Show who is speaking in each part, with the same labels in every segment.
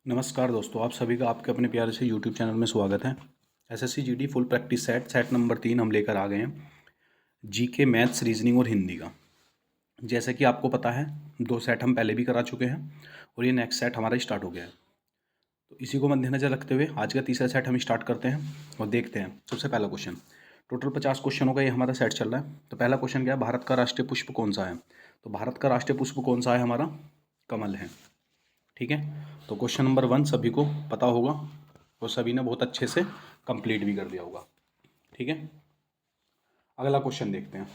Speaker 1: नमस्कार दोस्तों, आप सभी का आपके अपने प्यारे से यूट्यूब चैनल में स्वागत है। SSC GD full practice set number 3 हम लेकर आ गए हैं। जीके, मैथ्स, रीजनिंग और हिंदी का। जैसे कि आपको पता है, 2 सेट हम पहले भी करा चुके हैं और ये नेक्स्ट सेट हमारा स्टार्ट हो गया है। तो इसी को मद्देनजर रखते हुए आज का तीसरा सेट हम स्टार्ट करते हैं और देखते हैं। सबसे पहला क्वेश्चन, टोटल 50 क्वेश्चनों का ये हमारा सेट चल रहा है। तो पहला क्वेश्चन क्या है, भारत का राष्ट्रीय पुष्प कौन सा है? तो भारत का राष्ट्रीय पुष्प कौन सा है हमारा? कमल है। ठीक है, तो क्वेश्चन नंबर 1 सभी को पता होगा और सभी ने बहुत अच्छे से कंप्लीट भी कर दिया होगा। ठीक है, अगला क्वेश्चन देखते हैं।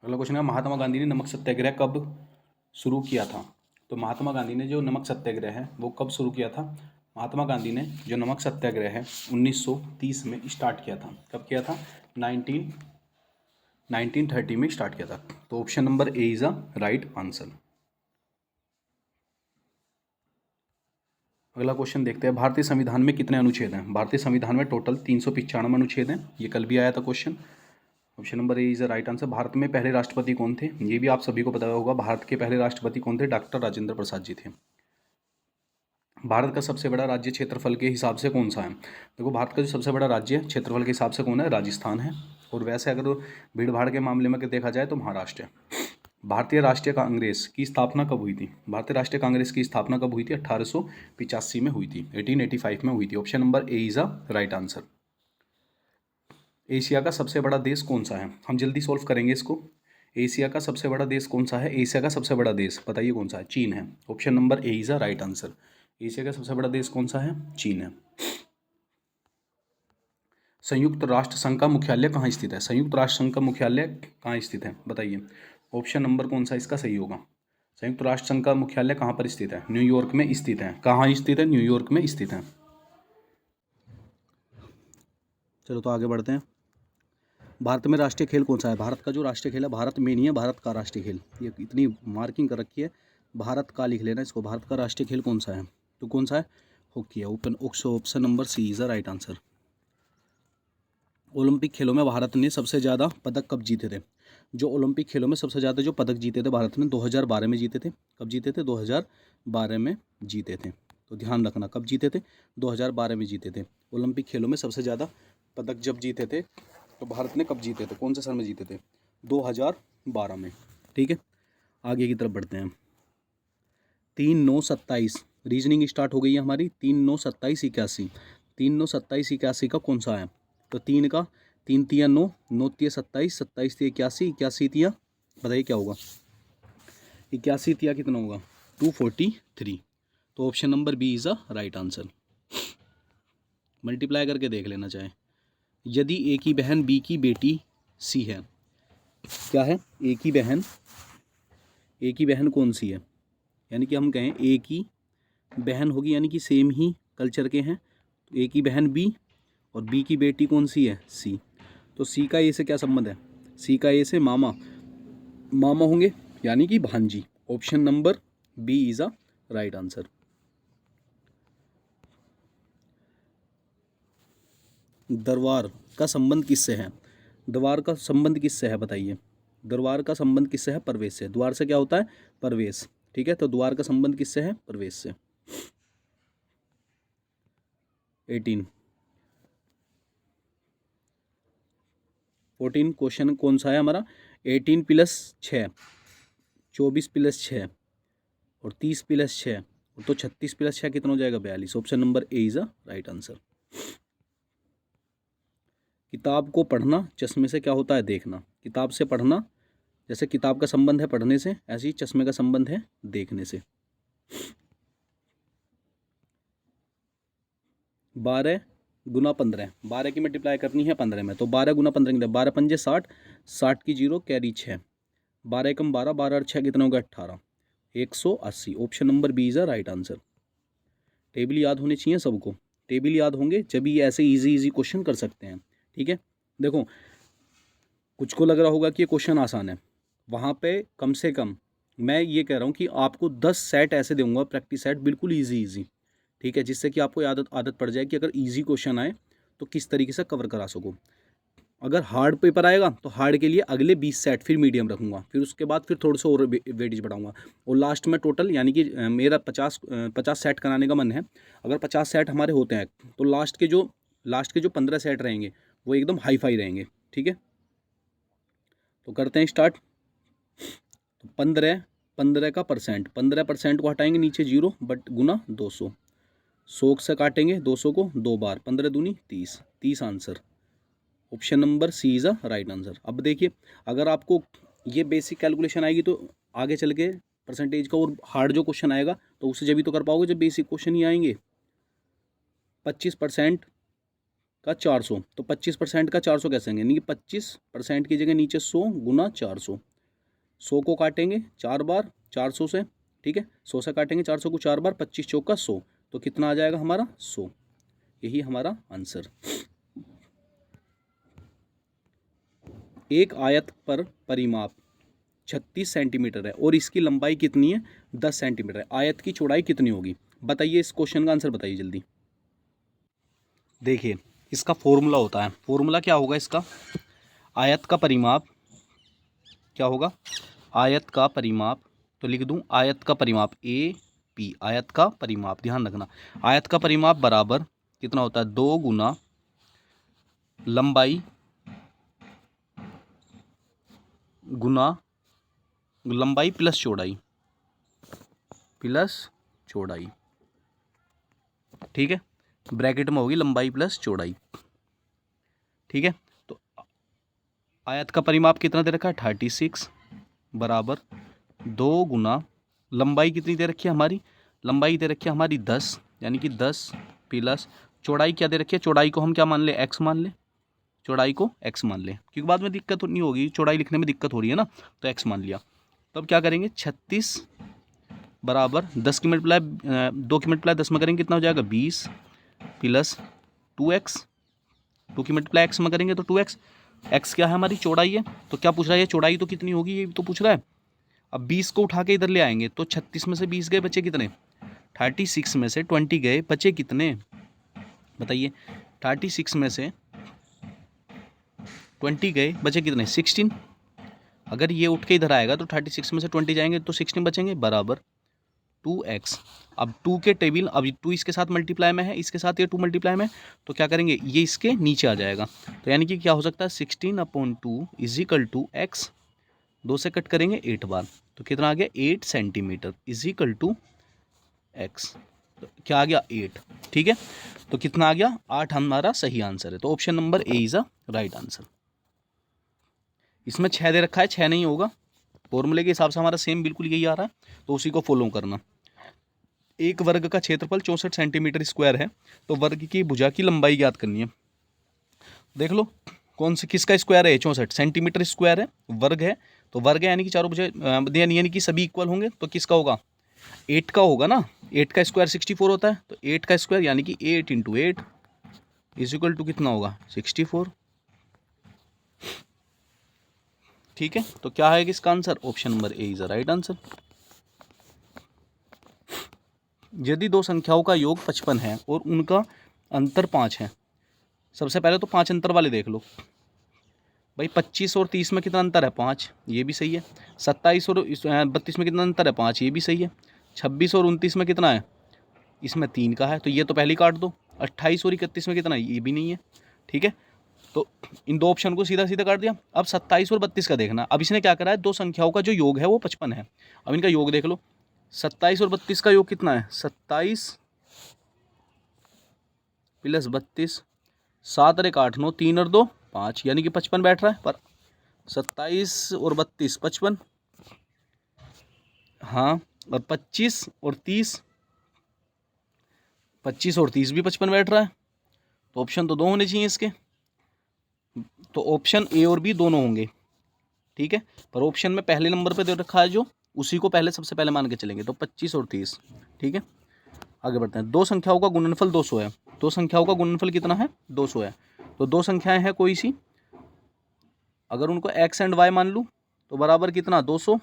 Speaker 1: अगला क्वेश्चन है, महात्मा गांधी ने नमक सत्याग्रह कब शुरू किया था? तो महात्मा गांधी ने जो नमक सत्याग्रह है वो कब शुरू किया था? महात्मा गांधी ने जो नमक सत्याग्रह है 1930 में स्टार्ट किया था। कब किया था? 1930 में स्टार्ट किया था। तो option number A is a right answer. अगला क्वेश्चन देखते हैं, भारतीय संविधान में कितने अनुच्छेद हैं? भारतीय संविधान में टोटल 395 अनुच्छेद हैं। ये कल भी आया था question. Option number A is the right answer. Bharat में पहले राष्ट्रपति कौन थे? ये भी आप सभी को पता होगा। भारत के पहले राष्ट्रपति कौन थे? डॉक्टर राजेंद्र प्रसाद जी थे। भारत का सबसे बड़ा राज्य क्षेत्रफल के हिसाब से कौन सा है? देखो, भारत का जो सबसे बड़ा राज्य क्षेत्रफल के हिसाब से कौन है? राजस्थान है। और वैसे अगर भीड़ भाड़ के मामले में देखा जाए तो महाराष्ट्र है। भारतीय राष्ट्रीय कांग्रेस की स्थापना कब हुई थी? भारतीय राष्ट्रीय कांग्रेस की स्थापना कब हुई थी? 1885 में हुई थी। 1885 में हुई थी। Option number A is a right answer. Asia का सबसे बड़ा देश कौन सा है? हम जल्दी सॉल्व करेंगे इसको। एशिया का सबसे बड़ा देश कौन सा है? एशिया का सबसे बड़ा देश बताइए कौन सा है? चीन है। Option number A is a right answer. Asia का सबसे बड़ा देश कौन सा है? चीन है। संयुक्त राष्ट्र संघ का मुख्यालय कहाँ स्थित है? संयुक्त राष्ट्र संघ का मुख्यालय कहाँ स्थित है बताइए। ऑप्शन नंबर कौन सा इसका सही होगा? संयुक्त राष्ट्र संघ का मुख्यालय कहाँ पर स्थित है? न्यूयॉर्क में स्थित है। कहाँ स्थित है? न्यूयॉर्क में स्थित है। चलो तो आगे बढ़ते हैं। भारत में राष्ट्रीय खेल कौन सा है? भारत का जो राष्ट्रीय खेल है, भारत में नहीं है, भारत का राष्ट्रीय खेल, ये इतनी मार्किंग कर रखी है, भारत का लिख लेना इसको। भारत का राष्ट्रीय खेल कौन सा है? तो कौन सा है? हॉकी है। Option number C is the right answer. Olympic खेलों में भारत ने सबसे ज़्यादा पदक कब जीते थे? जो ओलंपिक खेलों में सबसे ज़्यादा जो पदक जीते थे भारत ने 2012 में जीते थे। कब जीते थे? 2012 में जीते थे। तो ध्यान रखना, कब जीते थे? 2012 में जीते थे। ओलंपिक खेलों में सबसे ज़्यादा पदक जब जीते थे तो भारत ने कब जीते थे? कौन से साल में जीते थे? 2012 में। ठीक है, आगे की तरफ बढ़ते हैं। 3 9 27 रीजनिंग स्टार्ट हो गई है हमारी। 3 9 27 81। 3 9 27 81 का कौन सा है? तो 3 का 3 तिया 9, 9 तिया 27, 27 तिया 81, 81 तिया बताइए क्या होगा? 81 तिया कितना होगा? 243। तो option number B is a right answer. Multiply करके देख लेना चाहे। यदि ए की बहन बी की बेटी सी है, क्या है? ए की बहन कौन सी है? यानी कि हम कहें ए की बहन होगी, यानी कि सेम ही कल्चर के हैं। तो ए की बहन बी और बी की बेटी कौन सी है? सी। तो सी का ए से क्या संबंध है? सी का ए से मामा होंगे, यानी कि भांजी। Option number B is a right answer. दरबार का संबंध किससे है? द्वार का संबंध किससे है बताइए। दरबार का संबंध किससे है? प्रवेश से। द्वार से क्या होता है? प्रवेश। ठीक है, तो द्वार का संबंध किससे है? प्रवेश से। 18 14 क्वेश्चन कौन सा है हमारा? 18 + 6 24 + 6 और 30 + 6, तो 36 + 6 कितना हो जाएगा? 42। Option number A is a right answer. किताब को पढ़ना चश्मे से क्या होता है? देखना। किताब से पढ़ना, जैसे किताब का संबंध है पढ़ने से, ऐसे ही चश्मे का संबंध है देखने से। 12 गुना 15, 12 की मल्टीप्लाई करनी है 15 में, तो 12 गुना 15 कितना? 12 पंजे 60, 60 की 0 कैरी 6, 12 एकम 12, 12 और 6 कितना होगा? 18, 180। Option number B is a right answer. Table याद होने चाहिए सबको। टेबल याद होंगे जब ये ऐसे इजी क्वेश्चन कर सकते हैं। ठीक है, देखो कुछ को लग रहा होगा कि ये क्वेश्चन आसान है, वहाँ पे कम से कम मैं ये कह रहा हूँ कि आपको 10 सेट ऐसे दूंगा, प्रैक्टिस सेट बिल्कुल इजी। ठीक है, जिससे कि आपको आदत पड़ जाए कि अगर इजी क्वेश्चन आए तो किस तरीके से कवर करा सको। अगर हार्ड पेपर आएगा तो हार्ड के लिए अगले 20 सेट फिर मीडियम रखूँगा, फिर उसके बाद फिर थोड़े से और वेटेज बढ़ाऊँगा, और लास्ट में टोटल यानी कि मेरा 50 सेट कराने का मन है। अगर 50 सेट हमारे होते हैं तो लास्ट के जो 15 सेट रहेंगे वो एकदम हाई फाई रहेंगे। ठीक है, तो करते हैं स्टार्ट। तो 15 का परसेंट, 15% को हटाएंगे नीचे 0 बट गुना 200, 100 से काटेंगे 200 को 2 बार, 15 दूनी 30, 30 answer. Option number C is a right answer. अब देखिए, अगर आपको ये बेसिक कैलकुलेशन आएगी तो आगे चल के परसेंटेज का और हार्ड जो क्वेश्चन आएगा तो उसे जब भी तो कर पाओगे जब बेसिक क्वेश्चन ही आएंगे। 25% का 400, तो 25% का 400 कैसे आएंगे, यानी कि 25% की जगह नीचे 100 गुना 400, 100 को काटेंगे 4 बार 400 से। ठीक है, 100 से काटेंगे 400 को 4 बार, 25 चौका 100, तो कितना आ जाएगा हमारा 100। यही हमारा आंसर। एक आयत पर परिमाप 36 सेंटीमीटर है और इसकी लंबाई कितनी है, 10 सेंटीमीटर है। आयत की चौड़ाई कितनी होगी, बताइए। इस क्वेश्चन का आंसर बताइए जल्दी। देखिए, इसका फॉर्मूला होता है, फॉर्मूला क्या होगा इसका, आयत का परिमाप क्या होगा, आयत का परिमाप, तो लिख दूं आयत का परिमाप ए पी, आयत का परिमाप, ध्यान रखना, आयत का परिमाप बराबर कितना होता है, 2 गुना लंबाई गुना लंबाई प्लस चौड़ाई, प्लस चौड़ाई। ठीक है, ब्रैकेट में होगी लंबाई प्लस चौड़ाई। ठीक है, तो आयत का परिमाप कितना दे रखा है, 36 बराबर 2 गुना लंबाई कितनी दे रखी है हमारी, लंबाई दे रखी है हमारी 10, यानी कि 10 प्लस चौड़ाई क्या दे रखी है, चौड़ाई को हम क्या मान ले, x मान ले, चौड़ाई को x मान ले, क्योंकि बाद में दिक्कत नहीं होगी, चौड़ाई लिखने में दिक्कत हो रही है ना, तो x मान लिया। तो अब क्या करेंगे, 36 बराबर 10 की मल्टीप्लाई 2 की मल्टीप्लाई 10 में करेंगे कितना हो जाएगा, 20 प्लस 2x, 2 की मल्टीप्लाई x में करेंगे तो 2x, x क्या है हमारी चौड़ाई है, तो क्या पूछ रहा है, चौड़ाई तो कितनी होगी ये तो पूछ रहा है। अब 20 को उठा के इधर ले आएंगे तो 36 में से 20 गए, बचे कितने, 36 में से 20 गए, बचे कितने बताइए, 36 में से 20 गए, बचे कितने, 16। अगर ये उठ के इधर आएगा तो 36 में से 20 जाएंगे तो 16 बचेंगे, बराबर 2x। अब 2 के टेबल, अब 2 इसके साथ मल्टीप्लाई में है, इसके साथ ये 2 मल्टीप्लाई में, तो क्या करेंगे, ये इसके नीचे आ जाएगा, तो यानी कि क्या हो सकता है, 16/2 इज इक्वल टू x, 2 से कट करेंगे 8 बार, तो कितना आ गया, 8 centimetre is equal to x, तो क्या आ गया 8। ठीक है, तो कितना आ गया, 8 हमारा सही आंसर है, तो option number A is a right answer. इसमें 6 दे रखा है, 6 नहीं होगा, फॉर्मूले के हिसाब से हमारा सेम बिल्कुल यही आ रहा है, तो उसी को फॉलो करना। एक वर्ग का क्षेत्रफल 64 सेंटीमीटर स्क्वायर है, तो वर्ग की भुजा की लंबाई ज्ञात करनी है। देख लो कौन से किसका स्क्वायर है, 64 सेंटीमीटर स्क्वायर है, वर्ग है, तो वर्ग है यानी कि चारों भुजा यानी कि सभी इक्वल होंगे, तो किसका होगा, 8 का होगा ना, 8 का स्क्वायर 64 होता है, तो 8 का स्क्वायर यानी कि 8 × 8 इज इक्वल टू कितना होगा, 64। ठीक है, तो क्या है इसका answer, option number A is the right answer. यदि दो संख्याओं का योग 55 है और उनका अंतर 5 है, सबसे पहले तो 5 अंतर वाले देख लो भाई, 25 और 30 में कितना अंतर है, 5, ये भी सही है। 27 और 32 में कितना अंतर है, 5, ये भी सही है। 26 और 29 में कितना है, इसमें 3 का है, तो ये तो पहले ही काट दो। 28 और 31 में कितना है, ये भी नहीं है। ठीक है, तो इन दो ऑप्शन को सीधा सीधा काट दिया। अब 27 और 32 का देखना। अब इसने क्या करा है, दो संख्याओं का जो योग है वो 55 है। अब इनका योग देख लो, 27 और 32 का योग कितना है, 27 प्लस 32, 7 और 1 8 9, 3 और 2 5, यानी कि 55 बैठ रहा है। पर 27 और 32 55, हाँ, और 25 और 30, 25 और 30 भी 55 बैठ रहा है। तो ऑप्शन तो दो होने चाहिए इसके, तो ऑप्शन ए और बी दोनों होंगे। ठीक है, पर ऑप्शन में पहले नंबर पे दे रखा है जो, उसी को पहले सबसे पहले मान के चलेंगे, तो 25 और 30। ठीक है, आगे बढ़ते हैं। दो संख्याओं का गुणनफल 200 है। दो संख्याओं का गुणनफल कितना है, 200 है। तो दो संख्याएं हैं कोई सी, अगर उनको x एंड y मान लूँ तो बराबर कितना, 200।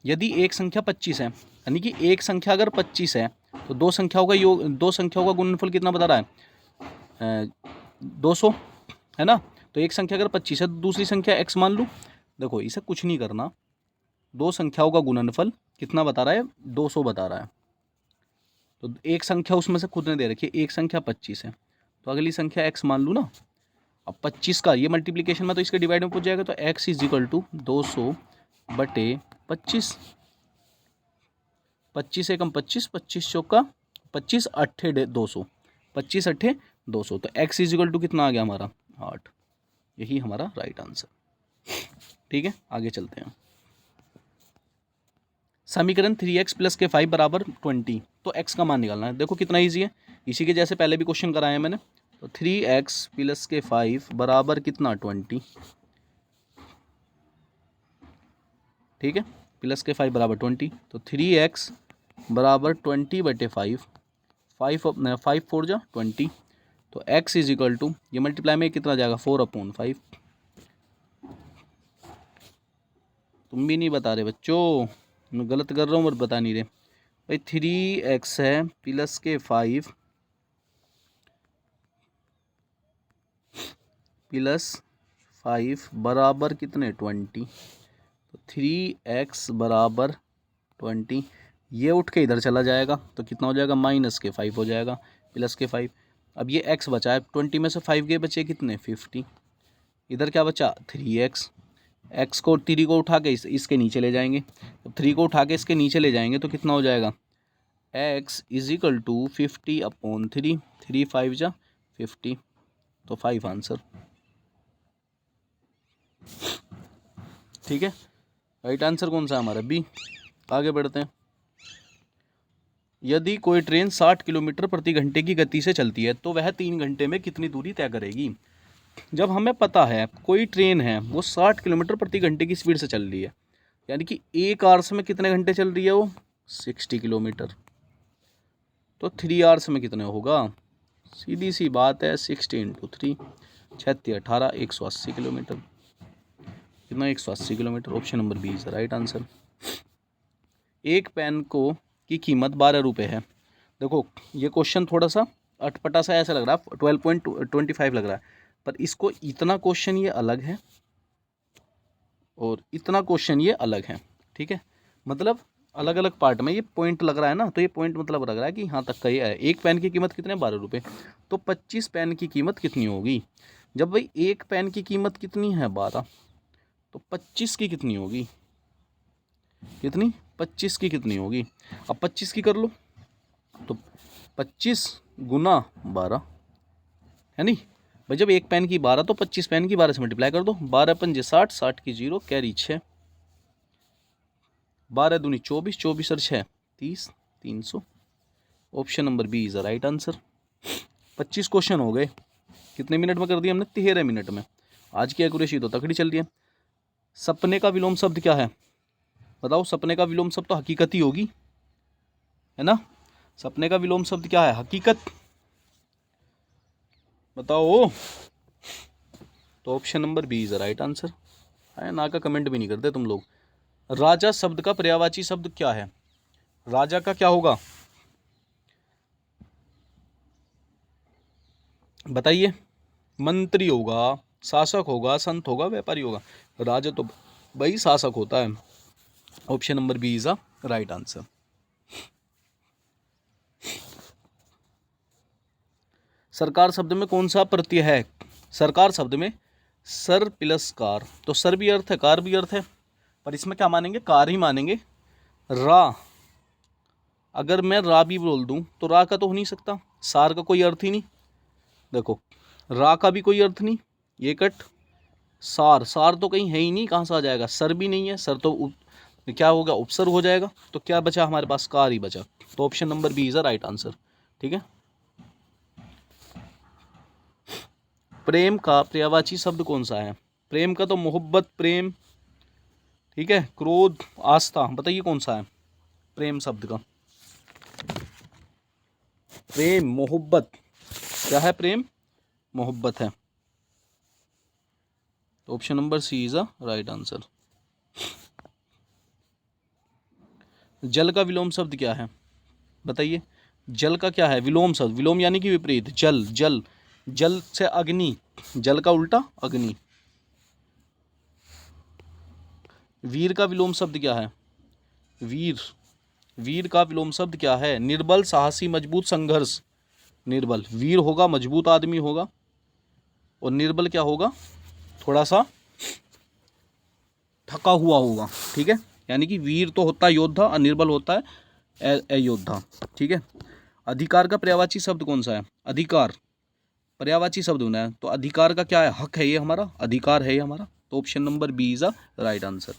Speaker 1: यदि एक संख्या 25 है, यानी कि एक संख्या अगर 25 है, तो दो संख्याओं का योग, दो संख्याओं का गुणनफल कितना बता रहा है, 200। है ना। तो एक संख्या अगर 25 है तो दूसरी संख्या x मान लूँ। देखो इसे कुछ नहीं करना, दो संख्याओं का गुणनफल कितना बता रहा है, 200 बता रहा है। तो एक संख्या उसमें से खुद ने दे रखी है, एक संख्या 25 है, तो अगली संख्या x मान लूँ ना। अब 25 का ये मल्टीप्लिकेशन में तो इसके डिवाइड में पूछ जाएगा, तो x इज इक्वल टू 200 बटे 25। 25 एकम 25, 25 चौका 25, अट्ठे 200, 25 अट्ठे 200, तो x इज इक्वल टू कितना आ गया हमारा 8। यही हमारा राइट आंसर। ठीक है, आगे चलते हैं। समीकरण 3x प्लस के 5 बराबर 20, तो x का मान निकालना है। देखो कितना ईजी है, इसी के जैसे पहले भी क्वेश्चन कराए हैं मैंने। तो 3x प्लस के 5 बराबर कितना 20। ठीक है, प्लस के 5 बराबर 20, तो 3x बराबर 20 बटे 5, 5 4 जा 20, तो x इज इक्वल टू, ये मल्टीप्लाई में कितना जाएगा 4/5। तुम भी नहीं बता रहे बच्चों, मैं गलत कर रहा हूँ और बता नहीं रहे भाई। 3x है प्लस के 5 प्लस 5 बराबर कितने 20, तो 3x बराबर 20, ये उठ के इधर चला जाएगा तो कितना हो जाएगा माइनस के 5 हो जाएगा, प्लस के 5। अब ये x बचा है, 20 में से 5 गए बचे कितने 50, इधर क्या बचा 3x। x को 3 को उठा के इसके नीचे ले जाएंगे, तो 3 को उठा के इसके नीचे ले जाएंगे तो कितना हो जाएगा x इज इक्वल टू 50/3, 3 5 जा 50, तो 5 आंसर। ठीक है, राइट आंसर कौन सा है हमारा बी। आगे बढ़ते हैं। यदि कोई ट्रेन 60 किलोमीटर प्रति घंटे की गति से चलती है तो वह 3 घंटे में कितनी दूरी तय करेगी। जब हमें पता है कोई ट्रेन है वो 60 किलोमीटर प्रति घंटे की स्पीड से चल रही है, यानी कि 1 आवर्स में कितने घंटे चल रही है वो 60 किलोमीटर, तो 3 आवर्स में कितने होगा, सीधी सी बात है 60 × 3, 36 18 180 किलोमीटर, कितना 180 kilometre. Option number B is right answer. एक पेन की कीमत 12 रुपये है। देखो ये क्वेश्चन थोड़ा सा अटपटा सा ऐसा लग रहा है, 12.25 लग रहा है, पर इसको इतना क्वेश्चन ये अलग है और इतना क्वेश्चन ये अलग है। ठीक है, मतलब अलग अलग पार्ट में ये पॉइंट लग रहा है ना, तो ये पॉइंट मतलब लग रहा है कि यहाँ तक का ये है। एक पेन की कीमत कितने 12 रुपये, तो 25 पेन की कीमत कितनी होगी। जब भाई एक पेन की कीमत कितनी है 12, तो 25 की कितनी होगी, कितनी 25 की कितनी होगी। अब 25 की कर लो, तो 25 गुना 12 है नहीं भाई। जब एक पेन की 12 तो 25 पेन की 12 से मल्टीप्लाई कर दो, 12 पंजे 60, 60 की 0 कैरी 6, 12 दूनी 24, 24 और 6 30, 300। Option number B is the right answer. 25 question हो गए, कितने मिनट में कर दिए हमने 13 मिनट में। आज की एक्यूरेसी तो तकड़ी चल रही है। सपने का विलोम शब्द क्या है बताओ, सपने का विलोम शब्द तो हकीकत ही होगी, है ना। सपने का विलोम शब्द क्या है, हकीकत, बताओ। तो option number B is the right answer. है ना, का कमेंट भी नहीं करते तुम लोग। राजा शब्द का पर्यायवाची शब्द क्या है, राजा का क्या होगा बताइए। मंत्री होगा, शासक होगा, संत होगा, व्यापारी होगा। राजा तो भाई शासक होता है। Option number B is the right answer. सरकार शब्द में कौन सा प्रत्यय है, सरकार शब्द में सर प्लस कार, तो सर भी अर्थ है कार भी अर्थ है, पर इसमें क्या मानेंगे कार ही मानेंगे। रा, अगर मैं रा भी बोल दूं तो रा का तो हो नहीं सकता, सार का कोई अर्थ ही नहीं। देखो रा का भी कोई अर्थ नहीं, ये कट सार, सार तो कहीं है ही नहीं, कहाँ से आ जाएगा। सर भी नहीं है, सर तो क्या होगा उपसर्ग हो जाएगा, तो क्या बचा हमारे पास कार ही बचा। तो option number B is the right answer. ठीक है, प्रेम का पर्यायवाची शब्द कौन सा है, प्रेम का तो मोहब्बत प्रेम, ठीक है, क्रोध आस्था, बताइए कौन सा है प्रेम शब्द का। प्रेम मोहब्बत, क्या है प्रेम मोहब्बत है, तो option number C is the right answer. जल का विलोम शब्द क्या है बताइए, जल का क्या है विलोम शब्द, विलोम यानी कि विपरीत, जल, जल, जल से अग्नि, जल का उल्टा अग्नि। वीर का विलोम शब्द क्या है? वीर, वीर का विलोम शब्द क्या है? निर्बल, साहसी, मजबूत, संघर्ष। निर्बल, वीर होगा मजबूत आदमी होगा, और निर्बल क्या होगा? थोड़ा सा थका हुआ होगा। ठीक है, यानी कि वीर तो होता है योद्धा और निर्बल होता है अयोद्धा। ठीक है। अधिकार का पर्यायवाची शब्द कौन सा है? अधिकार पर्यायवाची शब्द होना है, तो अधिकार का क्या है? हक है ये हमारा, अधिकार है ये हमारा, तो option number B is a right answer.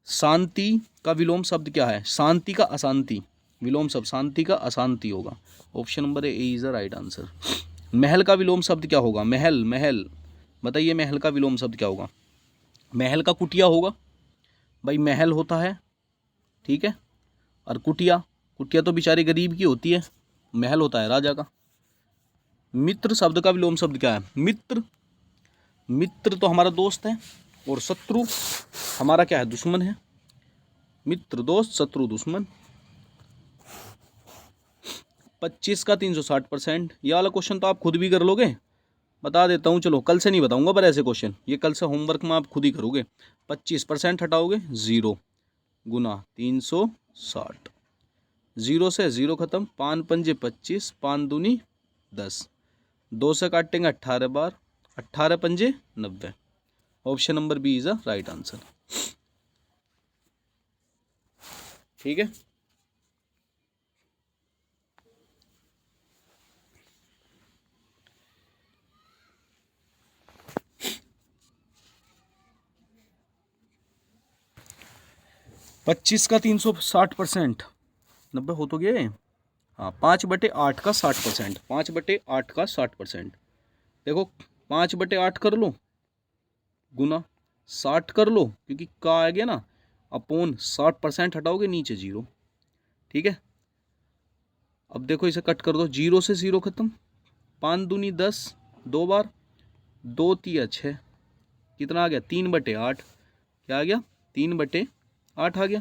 Speaker 1: शांति का विलोम शब्द क्या है? शांति का अशांति, विलोम शब्द शांति का अशांति होगा, option number A is a right answer. महल का विलोम शब्द क्या होगा? महल, महल बताइए, महल का विलोम शब्द क्या होगा? महल का कुटिया होगा भाई, महल होता है, ठीक है, और कुटिया, कुटिया तो बेचारी गरीब की होती है, महल होता है राजा का। मित्र शब्द का विलोम शब्द क्या है? मित्र, मित्र तो हमारा दोस्त है, और शत्रु हमारा क्या है? दुश्मन है। मित्र दोस्त, शत्रु दुश्मन। 25 का 360%, ये वाला क्वेश्चन तो आप खुद भी कर लोगे, बता देता हूँ, चलो कल से नहीं बताऊंगा पर ऐसे क्वेश्चन, ये कल से होमवर्क में आप खुद ही करोगे। 25% हटाओगे 0 गुना 360, 0 से 0 खत्म, 5 पंजे 25, 5 दूनी 10, 2 से काटेंगे 18 बार, 18 पंजे 90, option number B is a right answer. ठीक है, पच्चीस का 360%, 90 हो तो गए। हाँ, 5/8 का 60%, 5/8 का 60%। देखो 5/8 कर लो गुना 60 कर लो, क्योंकि का आ गया ना, अपॉन 60% हटाओगे नीचे 0। ठीक है, अब देखो इसे कट कर दो, 0 से 0 खत्म, 5 दूनी 10, 2 बार, 2 तिया 6, कितना आ गया? 3/8। क्या आ गया? 3/8 आ गया,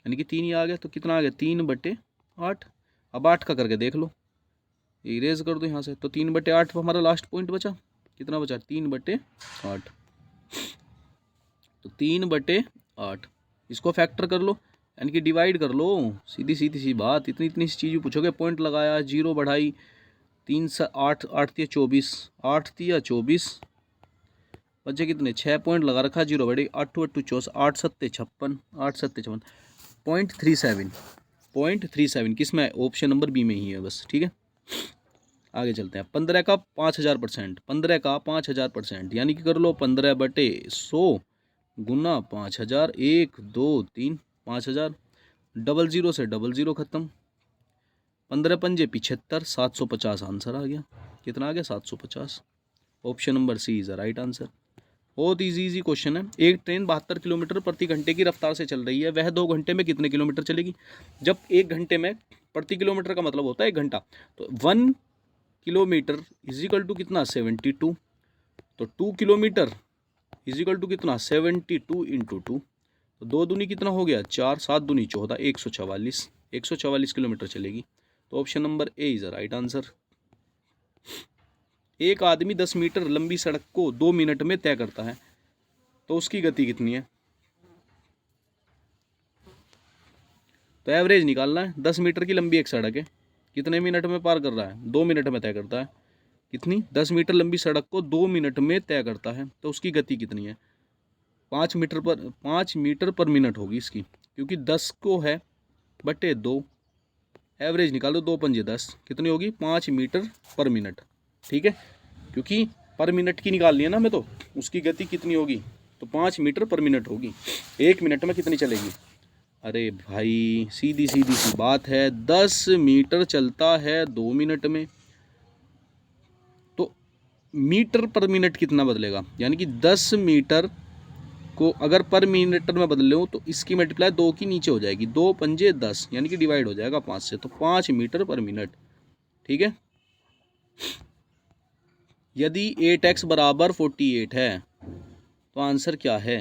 Speaker 1: यानी कि 3 ही आ गया, तो कितना आ गया? 3/8। अब 8 का करके देख लो, इरेज कर दो यहाँ से, तो 3/8 पर हमारा लास्ट पॉइंट बचा, कितना बचा? 3/8, तो 3/8, इसको फैक्टर कर लो, यानी कि डिवाइड कर लो, सीधी सीधी सी बात, इतनी इतनी सी चीज़ पूछोगे, पॉइंट लगाया, 0 बढ़ाई, 3 से 8, 8 तिया 24, 8 तिया 24, बच्चे कितने? 6 पॉइंट लगा रखा, 0 बढ़ी, 8 8 24, 8 7 56, 8 7 56, 0.37, 0.37 किस में? ऑप्शन नंबर बी में ही है बस। ठीक है, आगे चलते हैं। 15 का 5000%, 15 का 5000%, यानी कि कर लो 15/100 गुना 5000, 1 2 3, 5000, 00 से 00 खत्म, 15 पंजे 75, 750 आंसर आ गया, कितना आ गया? 750, option number C is the right answer. बहुत इजी क्वेश्चन है। एक ट्रेन 72 किलोमीटर प्रति घंटे की रफ्तार से चल रही है, वह 2 घंटे में कितने किलोमीटर चलेगी? जब 1 घंटे में, प्रति किलोमीटर का मतलब होता है 1 घंटा, तो 1 किलोमीटर इज इक्वल टू कितना? 72, तो 2 किलोमीटर इज इक्वल टू कितना? 72 इंटू 2, तो 2 दूनी कितना हो गया? 4, 7 दूनी 14, 144, 144 किलोमीटर चलेगी, तो option number A is the right answer. एक आदमी 10 मीटर लंबी सड़क को 2 मिनट में तय करता है, तो उसकी गति कितनी है? तो एवरेज निकालना है। 10 मीटर की लंबी एक सड़क है, कितने मिनट में पार कर रहा है? 2 मिनट में तय करता है। कितनी? 10 मीटर लंबी सड़क को 2 मिनट में तय करता है, तो उसकी गति कितनी है? 5 मीटर पर मिनट होगी इसकी, क्योंकि 10 को है बटे 2, एवरेज निकालो, 2 पंजे 10, कितनी होगी? 5 मीटर पर मिनट। ठीक है, क्योंकि पर मिनट की निकालनी है ना हमें, तो उसकी गति कितनी होगी? तो 5 मीटर पर मिनट होगी। 1 मिनट में कितनी चलेगी? अरे भाई सीधी सीधी सी बात है, 10 मीटर चलता है 2 मिनट में, तो मीटर पर मिनट कितना बदलेगा? यानी कि 10 मीटर को अगर पर मिनट में बदल लो, तो इसकी मल्टीप्लाई 2 की नीचे हो जाएगी, 2 पंजे 10, यानी कि डिवाइड हो जाएगा 5 से, तो 5 मीटर पर मिनट। ठीक है, यदि 8x बराबर 48 है, तो आंसर क्या है?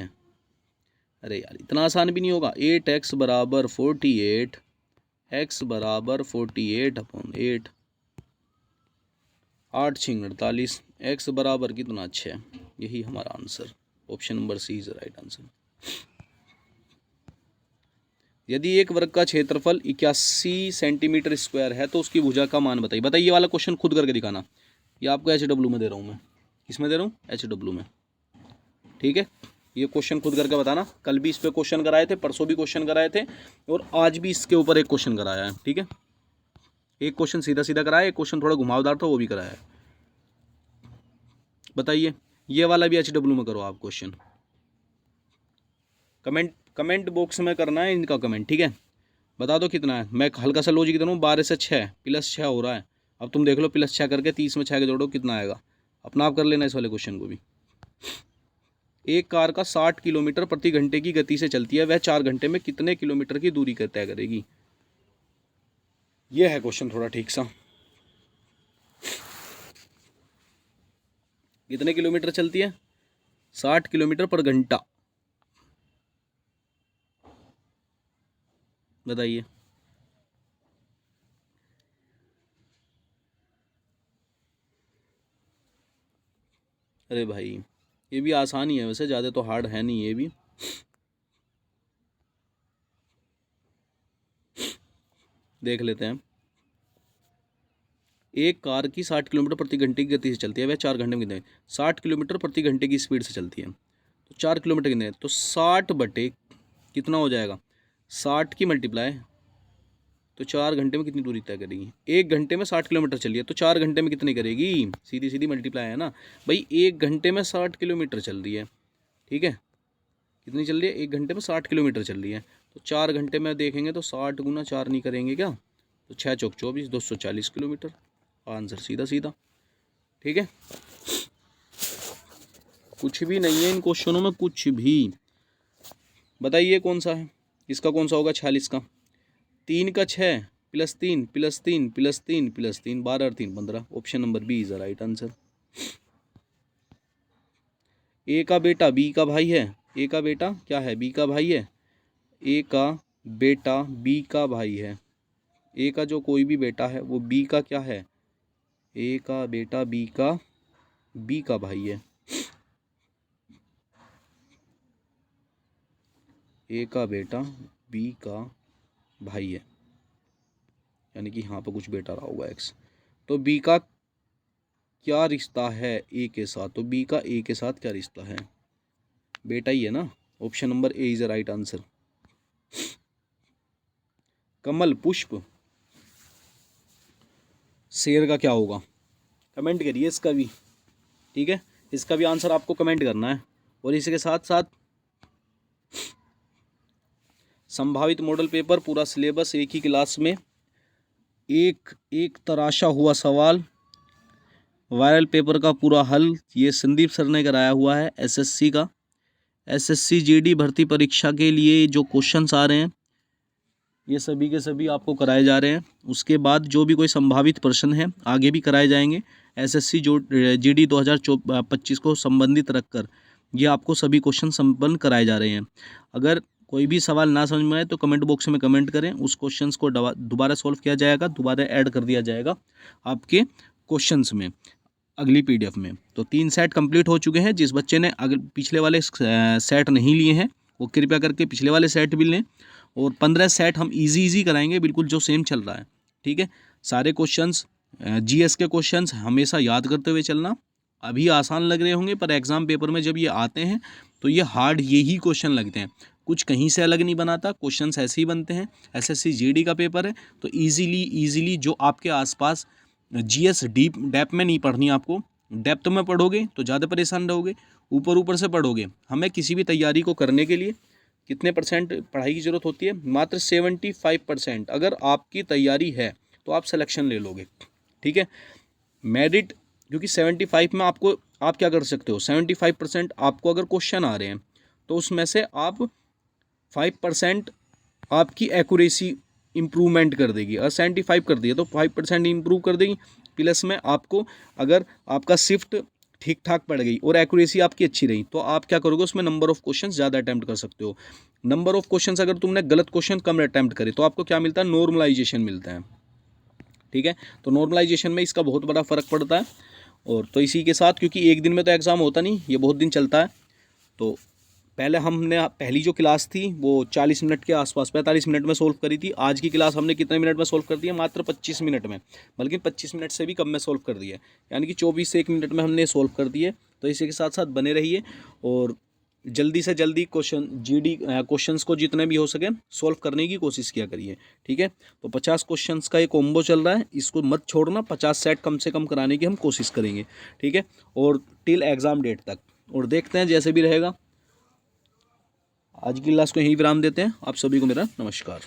Speaker 1: अरे यार इतना आसान भी नहीं होगा। 8x बराबर 48, x बराबर 48/8, 8 6 48, एक्स बराबर कितना 6, यही हमारा answer, option number C is right answer. यदि एक वर्ग का क्षेत्रफल 81 सेंटीमीटर स्क्वायर है तो उसकी भुजा का मान बताइए। बताइए, ये वाला क्वेश्चन खुद करके दिखाना, ये आपको HW में दे रहा हूँ मैं, किसमें दे रहा हूँ, HW में, ठीक है। ये क्वेश्चन खुद करके बताना, कल भी इस पे क्वेश्चन कराए थे, परसों भी क्वेश्चन कराए थे, और आज भी इसके ऊपर एक क्वेश्चन कराया है, ठीक है। एक क्वेश्चन सीधा सीधा कराया, एक क्वेश्चन थोड़ा घुमावदार था, वो भी कराया है। बताइए, ये वाला भी HW में करो आप क्वेश्चन, कमेंट बॉक्स में करना है इनका कमेंट, ठीक है। बता दो कितना है, मैं हल्का सा लॉजिक दे रहा हूँ, 12 से 6 प्लस 6 हो रहा है। अब तुम देख लो प्लस 6 करके 30 में 6 के जोड़ो कितना आएगा, अपना आप कर लेना इस वाले क्वेश्चन को भी। एक कार का 60 किलोमीटर प्रति घंटे की गति से चलती है, वह 4 घंटे में कितने किलोमीटर की दूरी तय करेगी। यह है क्वेश्चन थोड़ा ठीक सा। कितने किलोमीटर चलती है, 60 किलोमीटर पर घंटा, बताइए। अरे भाई, ये भी आसान ही है वैसे, ज़्यादा तो हार्ड है नहीं ये भी। देख लेते हैं। एक कार की 60 किलोमीटर प्रति घंटे की गति से चलती है, वह 4 घंटे में कितने, 60 किलोमीटर प्रति घंटे की स्पीड से चलती है, तो 4 किलोमीटर कितने, तो 60 बटे कितना हो जाएगा, 60 की मल्टीप्लाई, तो 4 घंटे में कितनी दूरी तय करेगी। 1 घंटे में 60 किलोमीटर चलिए, तो 4 घंटे में कितनी करेगी, सीधी सीधी मल्टीप्लाई है ना भाई। 1 घंटे में 60 किलोमीटर चल रही है, ठीक है, कितनी चल रही है, 1 घंटे में 60 किलोमीटर चल रही है, तो 4 घंटे में देखेंगे तो 60 गुना 4 नहीं करेंगे क्या, तो 6 चौक 24, 240 किलोमीटर, आंसर सीधा सीधा, ठीक है। कुछ भी नहीं है इन क्वेश्चनों में, कुछ भी। बताइए कौन सा है, इसका कौन सा होगा, 46 का, 3 का 6 प्लस 3 प्लस 3 प्लस 3 प्लस 3, 12 और 3 15, option number B is the right answer. A का बेटा बी का भाई है, ए का बेटा क्या है, बी का भाई है, ए का बेटा बी का भाई है, ए का जो कोई भी बेटा है वो बी का क्या है, ए का बेटा बी का भाई है, ए का बेटा बी का भाई है, यानी कि यहाँ पर कुछ बेटा रहा होगा एक्स, तो बी का क्या रिश्ता है ए के साथ, तो बी का ए के साथ क्या रिश्ता है, बेटा ही है ना, option number A is the right answer. कमल पुष्प शेर का क्या होगा, कमेंट करिए इसका भी, ठीक है, इसका भी आंसर आपको कमेंट करना है। और इसी के साथ साथ संभावित मॉडल पेपर पूरा सिलेबस एक ही क्लास में, एक तराशा हुआ सवाल, वायरल पेपर का पूरा हल, ये संदीप सर ने कराया हुआ है एसएससी का, एसएससी जीडी भर्ती परीक्षा के लिए जो क्वेश्चंस आ रहे हैं ये सभी के सभी आपको कराए जा रहे हैं। उसके बाद जो भी कोई संभावित प्रश्न है आगे भी कराए जाएंगे, एसएससी जो जीडी 2025 को संबंधित रखकर ये आपको सभी क्वेश्चन संपन्न कराए जा रहे हैं। अगर कोई भी सवाल ना समझ में आए तो कमेंट बॉक्स में कमेंट करें, उस क्वेश्चंस को दोबारा सॉल्व किया जाएगा, दोबारा ऐड कर दिया जाएगा आपके क्वेश्चंस में अगली पीडीएफ में। तो 3 सेट कंप्लीट हो चुके हैं। जिस बच्चे ने अगर पिछले वाले सेट नहीं लिए हैं वो कृपया करके पिछले वाले सेट भी लें, और 15 सेट हम इजी कराएंगे, बिल्कुल जो सेम चल रहा है, ठीक है। सारे क्वेश्चंस जीएस के क्वेश्चंस हमेशा याद करते हुए चलना। अभी आसान लग रहे होंगे पर एग्ज़ाम पेपर में जब ये आते हैं तो ये हार्ड यही क्वेश्चन लगते हैं, कुछ कहीं से अलग नहीं बनाता, क्वेश्चंस ऐसे ही बनते हैं। एसएससी जीडी का पेपर है तो ईजिली जो आपके आसपास जीएस डीप डेप्थ में नहीं पढ़नी, आपको डेप्थ में पढ़ोगे तो ज़्यादा परेशान रहोगे, ऊपर से पढ़ोगे। हमें किसी भी तैयारी को करने के लिए कितने परसेंट पढ़ाई की ज़रूरत होती है, मात्र 75%। अगर आपकी तैयारी है तो आप सिलेक्शन ले लोगे, ठीक है। मेरिट क्योंकि 75 में आपको आप क्या कर सकते हो, 75% आपको अगर क्वेश्चन आ रहे हैं तो उसमें से आप 5% आपकी एक्यूरेसी इम्प्रूवमेंट कर देगी। अगर 75 कर दिया तो 5% इम्प्रूव कर देगी, प्लस में आपको अगर आपका शिफ्ट ठीक ठाक पड़ गई और एक्यूरेसी आपकी अच्छी रही तो आप क्या करोगे, उसमें नंबर ऑफ क्वेश्चंस ज़्यादा अटैम्प्ट कर सकते हो। नंबर ऑफ क्वेश्चंस अगर तुमने गलत क्वेश्चन कम अटैम्प्ट करे तो आपको क्या मिलता है, नॉर्मलाइजेशन मिलता है, ठीक है। तो नॉर्मलाइजेशन में इसका बहुत बड़ा फ़र्क पड़ता है। और तो इसी के साथ, क्योंकि एक दिन में तो एग्ज़ाम होता नहीं, ये बहुत दिन चलता है, तो पहले हमने पहली जो क्लास थी वो 40 मिनट के आसपास 45 मिनट में सोल्व करी थी। आज की क्लास हमने कितने मिनट में सोल्व कर दी है? मात्र 25 मिनट में, बल्कि 25 मिनट से भी कम में सोल्व कर दिया है, यानी कि 24 से 1 मिनट में हमने सोल्व कर दिए। तो इसी के साथ साथ बने रहिए और जल्दी से जल्दी क्वेश्चंस को जितने भी हो सके सोल्व करने की कोशिश किया करिए, ठीक है। तो 50 क्वेश्चंस का ये कॉम्बो चल रहा है, इसको मत छोड़ना। 50 सेट कम से कम कराने की हम कोशिश करेंगे, ठीक है, और टिल एग्ज़ाम डेट तक। और देखते हैं जैसे भी रहेगा। आज की क्लास को यहीं विराम देते हैं। आप सभी को मेरा नमस्कार।